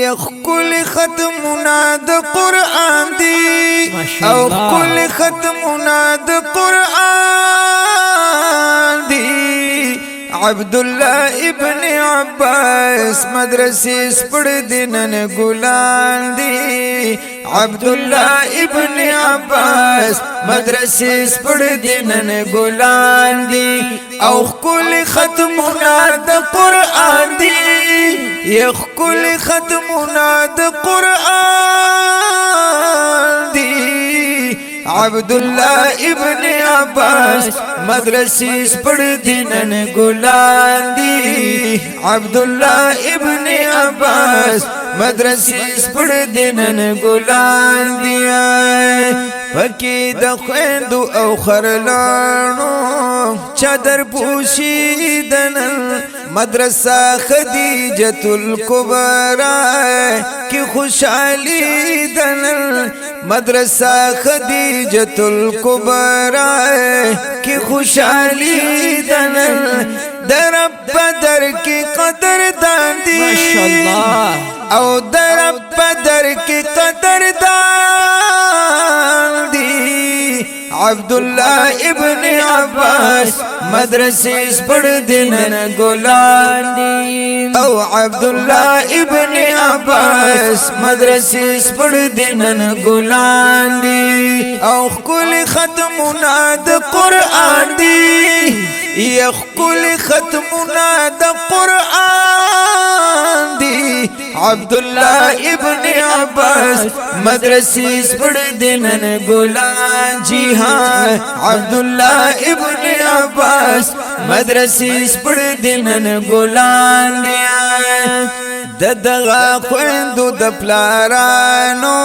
يخكل ختمنا د قرآن دی او کل ختمنا د قرآن دی عبداللہ ابن عباس مدرسے سپڑ دینن گلان دی عبداللہ ابن عباس مدرسے سپڑ دینن گلان دی او کل ختمنا د قرآن دی یخ کل ختمنا د قرآن دی عبداللہ ابن عباس مدرسے سپڑ دینن گلان دی عبداللہ ابن عباس مدرسے سپڑ دینن گلان دی پکی د خویندو او خرلانو چادر پوشیدن مدرسہ خدیجۃ الکبریٰ کی خوشحالی دن مدرسہ خدیجۃ الکبریٰ کی خوشحالی دن درب بدر کی قدر دان دی ماشاءاللہ او درب بدر کی قدر دان دی عبداللہ ابن عباس مدرسے سپڑ دینن گلان دی او عبداللہ ابن عباس مدرسے سپڑ دینن گلان دی او کل ختمنا د قرآن دی یخ کل ختمنا د قرآن دی عبداللہ ابن عباس مدرسے سپڑ دینن گلان جی ہاں عبداللہ ابن عباس مدرسے سپڑ دینن گلان دیا ددغا خویندو د پلارانو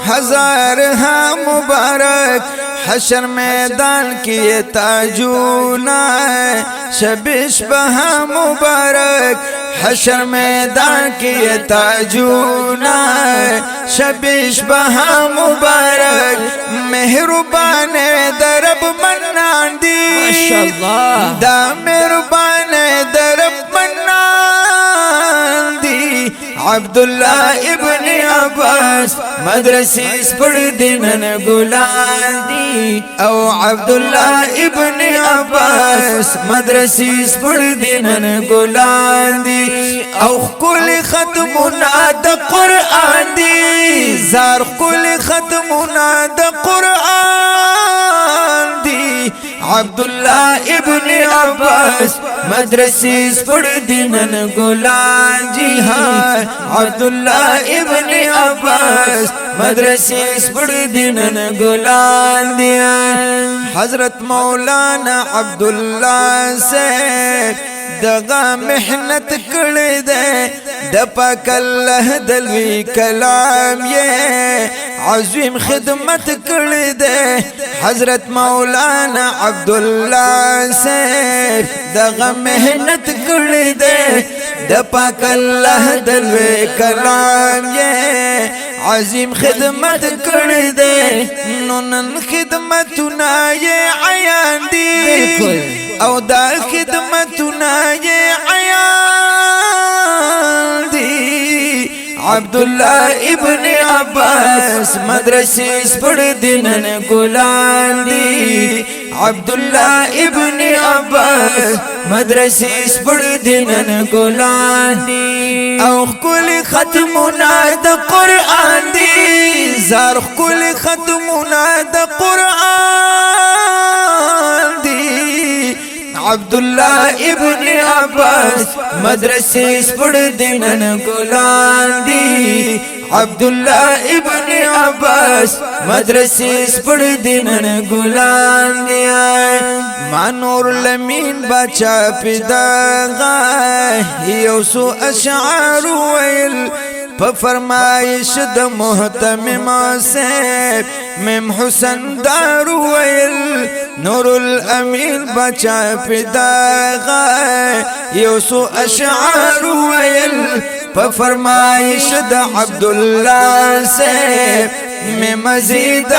ہزار ہاں مبارک حشر میدان کی تاجونا شبش بہا مبارک حشر میدان کی تاجونا شبش بہا مبارک مہربان درب منان دی ماشاءاللہ دا مہربان درب منان دی عبداللہ ابن عباس مدرسے سپڑ دینن گلان دی او عبداللہ ابن عباس مدرسے سپڑ دینن گلان دی او کل ختمنا د قرآن دی زار کل ختمنا د قرآن دی عبداللہ ابن عباس مدرسے سپڑ دینن گلان جی ہاں عبداللہ ابن عباس مدرسے سپڑ دینن گلان دیا حضرت مولانا عبداللہ سے دغا محنت کڑی دے دپاک اللہ دلوی کلام یہ عظیم خدمت کڑی دے حضرت مولانا عبداللہ سے دغا محنت کڑی دے دپاک اللہ دلوی کلام یہ عظیم خدمت کڑی دے نونن خدمتنا یہ عیان دی او دا خدمتنا یہ عیان دی عبداللہ ابن عباس مدرسے سپڑ دینن گلان دی عبداللہ ابن عباس مدرسے سپڑ دینن گلان دی او کل ختمنا د قرآن دی زار کل ختمنا د قرآن دی عبداللہ ابن عباس مدرسے سپڑ دینن گلان دی عبداللہ ابن عباس مدرسے سپڑ دینن گلان دیا مانور لمین بچا پیداغا یوسو اشعار ویل فرمائش د محتمم سے مم حسن دار ویل نور الامین بچا پیداغا یوسو اشعار ویل فرمائش د عبداللہ سے میں مزید